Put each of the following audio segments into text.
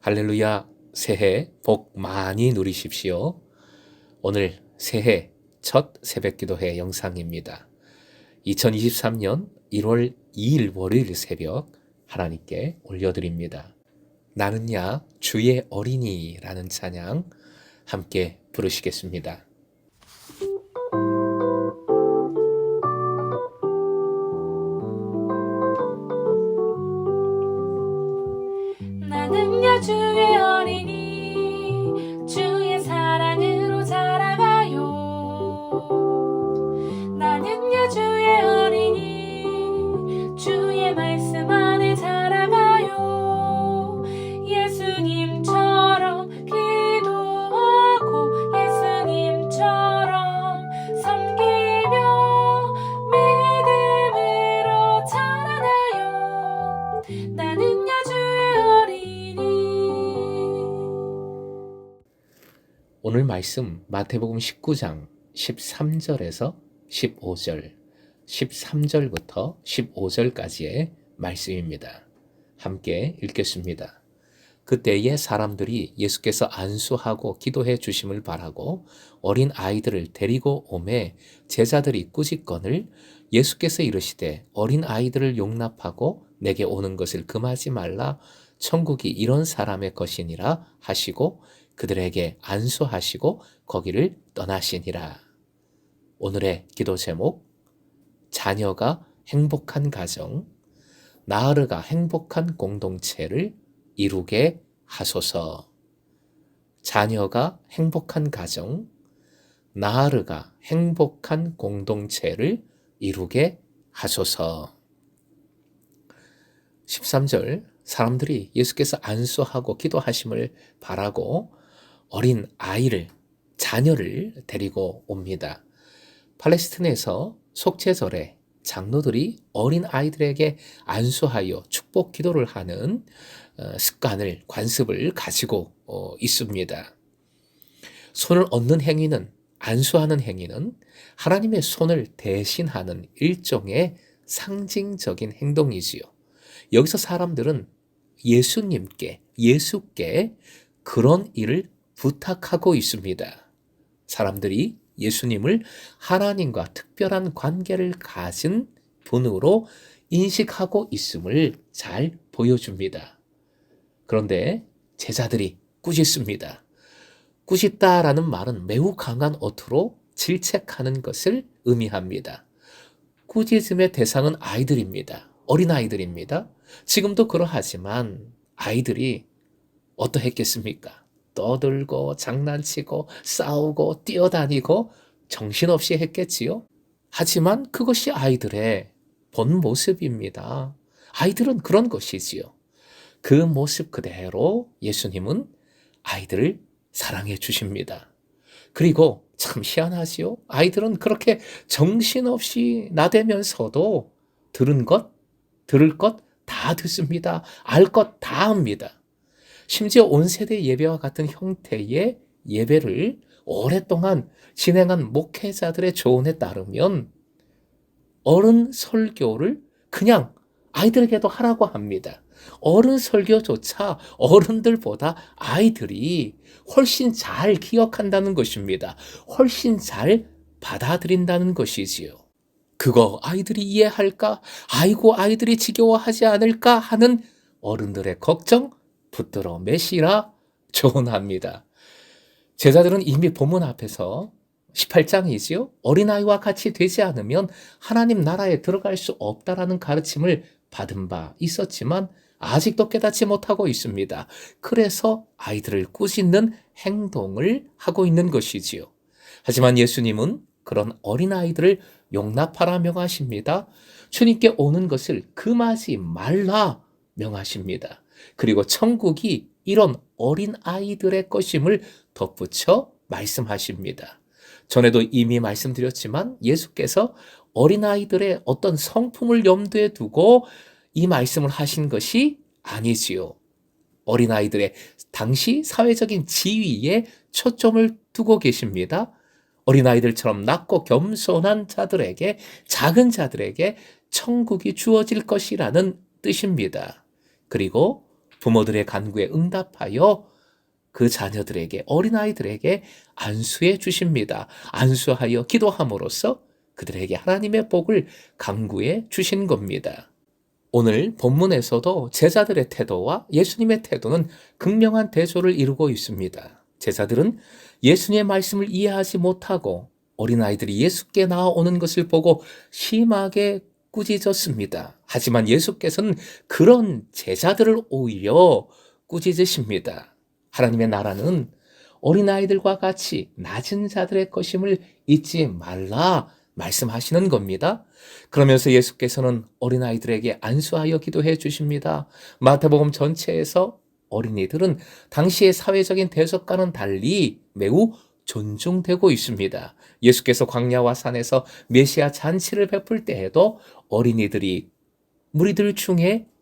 할렐루야, 새해 복 많이 누리십시오. 오늘 새해 첫 새벽기도회 영상입니다. 2023년 1월 2일 월요일 새벽 하나님께 올려드립니다. 나는야 주의 어린이라는 찬양 함께 부르시겠습니다. 나는야 주의 어린이 주의 사랑으로 자라가요. 나는야 주의 어린이 주의 말씀 안에 자라가요. 예수님처럼 기도하고 예수님처럼 섬기며 믿음으로 자라나요. 나는야 주의 어린이. 오늘 말씀 마태복음 19장 13절에서 15절, 13절부터 15절까지의 말씀입니다. 함께 읽겠습니다. 그때에 사람들이 예수께서 안수하고 기도해 주심을 바라고 어린 아이들을 데리고 오매 제자들이 꾸짖거늘 예수께서 이르시되 어린 아이들을 용납하고 내게 오는 것을 금하지 말라. 천국이 이런 사람의 것이니라 하시고 그들에게 안수하시고 거기를 떠나시니라. 오늘의 기도 제목, 자녀가 행복한 가정, 나으르가 행복한 공동체를 이루게 하소서. 자녀가 행복한 가정, 나으르가 행복한 공동체를 이루게 하소서. 13절, 사람들이 예수께서 안수하고 기도하심을 바라고 어린 아이를, 자녀를 데리고 옵니다. 팔레스틴에서 속죄절에 장로들이 어린 아이들에게 안수하여 축복 기도를 하는 습관을, 관습을 가지고 있습니다. 손을 얹는 행위는, 안수하는 행위는 하나님의 손을 대신하는 일종의 상징적인 행동이지요. 여기서 사람들은 예수께 그런 일을 부탁하고 있습니다. 사람들이 예수님을 하나님과 특별한 관계를 가진 분으로 인식하고 있음을 잘 보여줍니다. 그런데 제자들이 꾸짖습니다. 꾸짖다라는 말은 매우 강한 어투로 질책하는 것을 의미합니다. 꾸짖음의 대상은 아이들입니다. 어린아이들입니다. 지금도 그러하지만 아이들이 어떠했겠습니까? 떠들고 장난치고 싸우고 뛰어다니고 정신없이 했겠지요. 하지만 그것이 아이들의 본 모습입니다. 아이들은 그런 것이지요. 그 모습 그대로 예수님은 아이들을 사랑해 주십니다. 그리고 참 희한하지요. 아이들은 그렇게 정신없이 나대면서도 들을 것 다 듣습니다. 알 것 다 압니다. 심지어 온 세대 예배와 같은 형태의 예배를 오랫동안 진행한 목회자들의 조언에 따르면 어른 설교를 그냥 아이들에게도 하라고 합니다. 어른 설교조차 어른들보다 아이들이 훨씬 잘 기억한다는 것입니다. 훨씬 잘 받아들인다는 것이지요. 그거 아이들이 이해할까? 아이고 아이들이 지겨워하지 않을까? 하는 어른들의 걱정 붙들어 매시라 조언합니다. 제자들은 이미 본문 앞에서 18장이지요. 어린아이와 같이 되지 않으면 하나님 나라에 들어갈 수 없다라는 가르침을 받은 바 있었지만 아직도 깨닫지 못하고 있습니다. 그래서 아이들을 꾸짖는 행동을 하고 있는 것이지요. 하지만 예수님은 그런 어린아이들을 용납하라 명하십니다. 주님께 오는 것을 금하지 말라 명하십니다. 그리고 천국이 이런 어린아이들의 것임을 덧붙여 말씀하십니다. 전에도 이미 말씀드렸지만 예수께서 어린아이들의 어떤 성품을 염두에 두고 이 말씀을 하신 것이 아니지요. 어린아이들의 당시 사회적인 지위에 초점을 두고 계십니다. 어린아이들처럼 낮고 겸손한 자들에게, 작은 자들에게 천국이 주어질 것이라는 뜻입니다. 그리고 부모들의 간구에 응답하여 그 자녀들에게, 어린아이들에게 안수해 주십니다. 안수하여 기도함으로써 그들에게 하나님의 복을 강구해 주신 겁니다. 오늘 본문에서도 제자들의 태도와 예수님의 태도는 극명한 대조를 이루고 있습니다. 제자들은 예수님의 말씀을 이해하지 못하고 어린아이들이 예수께 나아오는 것을 보고 심하게 꾸짖었습니다. 하지만 예수께서는 그런 제자들을 오히려 꾸짖으십니다. 하나님의 나라는 어린아이들과 같이 낮은 자들의 것임을 잊지 말라 말씀하시는 겁니다. 그러면서 예수께서는 어린아이들에게 안수하여 기도해 주십니다. 마태복음 전체에서 어린이들은 당시의 사회적인 대접과는 달리 매우 존중되고 있습니다. 예수께서 광야와 산에서 메시아 잔치를 베풀 때에도 어린이들이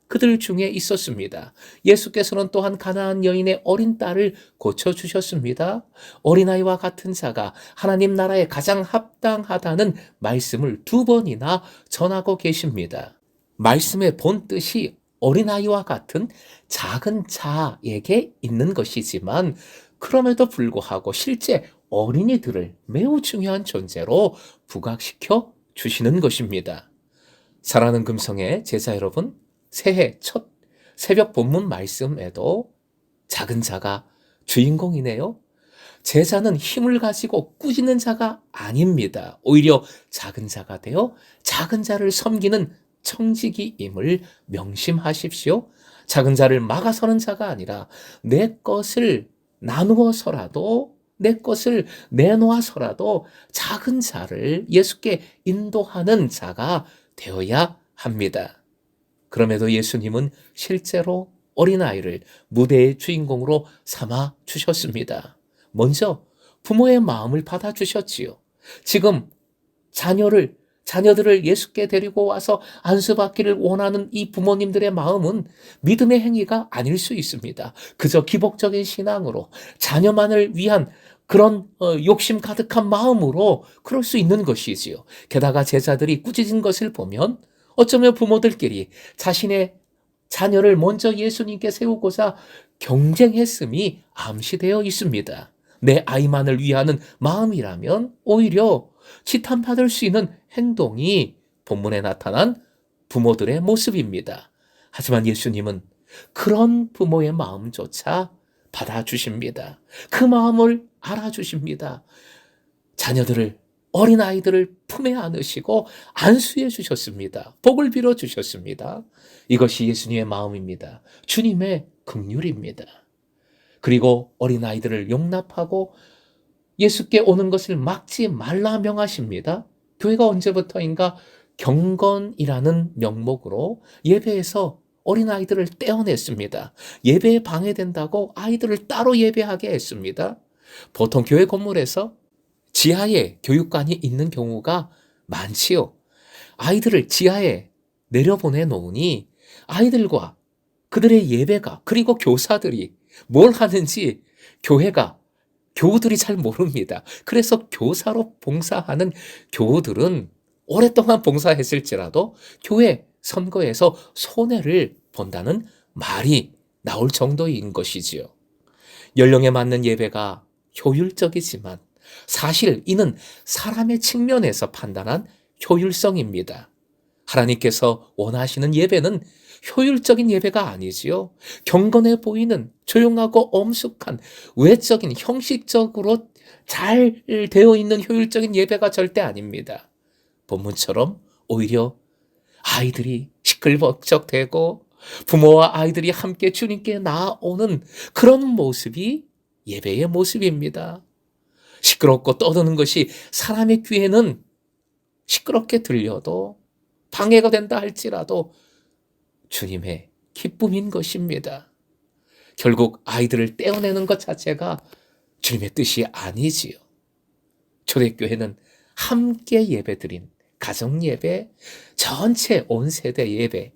그들 중에 있었습니다. 예수께서는 또한 가나안 여인의 어린 딸을 고쳐주셨습니다. 어린아이와 같은 자가 하나님 나라에 가장 합당하다는 말씀을 2번이나 전하고 계십니다. 말씀의 본 뜻이 어린아이와 같은 작은 자에게 있는 것이지만 그럼에도 불구하고 실제 어린이들을 매우 중요한 존재로 부각시켜 주시는 것입니다. 사랑하는 금성의 제자 여러분, 새해 첫 새벽 본문 말씀에도 작은 자가 주인공이네요. 제자는 힘을 가지고 꾸짖는 자가 아닙니다. 오히려 작은 자가 되어 작은 자를 섬기는 청지기임을 명심하십시오. 작은 자를 막아서는 자가 아니라 내 것을 나누어서라도, 내 것을 내놓아서라도 작은 자를 예수께 인도하는 자가 되어야 합니다. 그럼에도 예수님은 실제로 어린아이를 무대의 주인공으로 삼아 주셨습니다. 먼저 부모의 마음을 받아주셨지요. 지금 자녀들을 예수께 데리고 와서 안수받기를 원하는 이 부모님들의 마음은 믿음의 행위가 아닐 수 있습니다. 그저 기복적인 신앙으로 자녀만을 위한 그런 욕심 가득한 마음으로 그럴 수 있는 것이지요. 게다가 제자들이 꾸짖은 것을 보면 어쩌면 부모들끼리 자신의 자녀를 먼저 예수님께 세우고자 경쟁했음이 암시되어 있습니다. 내 아이만을 위하는 마음이라면 오히려 지탄받을 수 있는 행동이 본문에 나타난 부모들의 모습입니다. 하지만 예수님은 그런 부모의 마음조차 받아주십니다. 그 마음을 알아주십니다. 어린아이들을 품에 안으시고 안수해 주셨습니다. 복을 빌어 주셨습니다. 이것이 예수님의 마음입니다. 주님의 긍휼입니다. 그리고 어린아이들을 용납하고 예수께 오는 것을 막지 말라 명하십니다. 교회가 언제부터인가 경건이라는 명목으로 예배에서 어린아이들을 떼어냈습니다. 예배에 방해된다고 아이들을 따로 예배하게 했습니다. 보통 교회 건물에서 지하에 교육관이 있는 경우가 많지요. 아이들을 지하에 내려보내 놓으니 아이들과 그들의 예배가, 그리고 교사들이 뭘 하는지 교우들이 잘 모릅니다. 그래서 교사로 봉사하는 교우들은 오랫동안 봉사했을지라도 교회 선거에서 손해를 본다는 말이 나올 정도인 것이지요. 연령에 맞는 예배가 효율적이지만 사실 이는 사람의 측면에서 판단한 효율성입니다. 하나님께서 원하시는 예배는 효율적인 예배가 아니지요. 경건해 보이는 조용하고 엄숙한 외적인 형식적으로 잘 되어 있는 효율적인 예배가 절대 아닙니다. 본문처럼 오히려 아이들이 시끌벅적대고 부모와 아이들이 함께 주님께 나아오는 그런 모습이 예배의 모습입니다. 시끄럽고 떠드는 것이 사람의 귀에는 시끄럽게 들려도 방해가 된다 할지라도 주님의 기쁨인 것입니다. 결국 아이들을 떼어내는 것 자체가 주님의 뜻이 아니지요. 초대교회는 함께 예배드린 가정예배, 전체 온 세대 예배,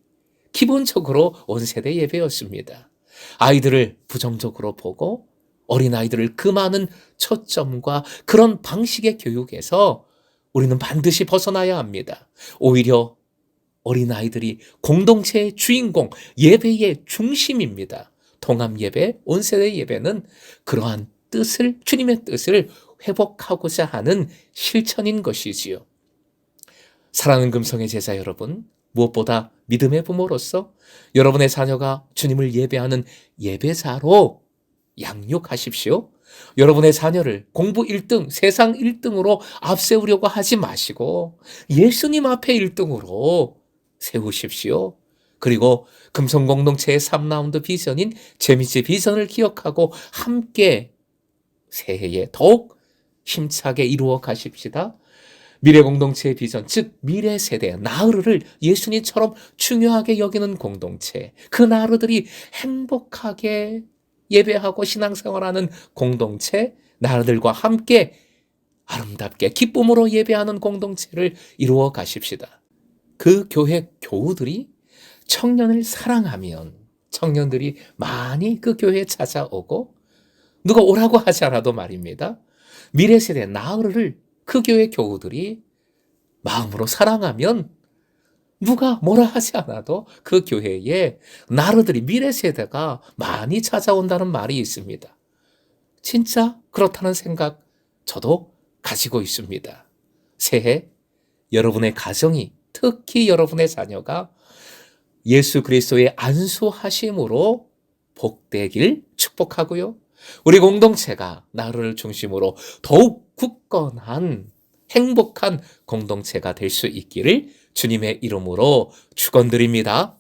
기본적으로 온 세대 예배였습니다. 아이들을 부정적으로 보고 어린아이들을 그 많은 초점과 그런 방식의 교육에서 우리는 반드시 벗어나야 합니다. 오히려 어린아이들이 공동체의 주인공, 예배의 중심입니다. 통합 예배, 온세대 예배는 그러한 뜻을, 주님의 뜻을 회복하고자 하는 실천인 것이지요. 사랑하는 금성의 제자 여러분, 무엇보다 믿음의 부모로서 여러분의 자녀가 주님을 예배하는 예배자로 양육하십시오. 여러분의 자녀를 공부 1등, 세상 1등으로 앞세우려고 하지 마시고 예수님 앞에 1등으로 세우십시오. 그리고 금성공동체의 3라운드 비전인 재미지 비전을 기억하고 함께 새해에 더욱 힘차게 이루어 가십시다. 미래공동체의 비전, 즉 미래 세대, 나으르를 예수님처럼 중요하게 여기는 공동체, 그 나으르들이 행복하게 예배하고 신앙생활하는 공동체, 나으르들과 함께 아름답게 기쁨으로 예배하는 공동체를 이루어 가십시다. 그 교회 교우들이 청년을 사랑하면 청년들이 많이 그 교회에 찾아오고 누가 오라고 하지 않아도 말입니다. 미래 세대 나으르를 그 교회 교우들이 마음으로 사랑하면 누가 뭐라 하지 않아도 그 교회에 나르들이 미래 세대가 많이 찾아온다는 말이 있습니다. 진짜 그렇다는 생각 저도 가지고 있습니다. 새해 여러분의 가정이, 특히 여러분의 자녀가 예수 그리스도의 안수하심으로 복되길 축복하고요. 우리 공동체가 나를 중심으로 더욱 굳건한 행복한 공동체가 될 수 있기를 주님의 이름으로 축원드립니다.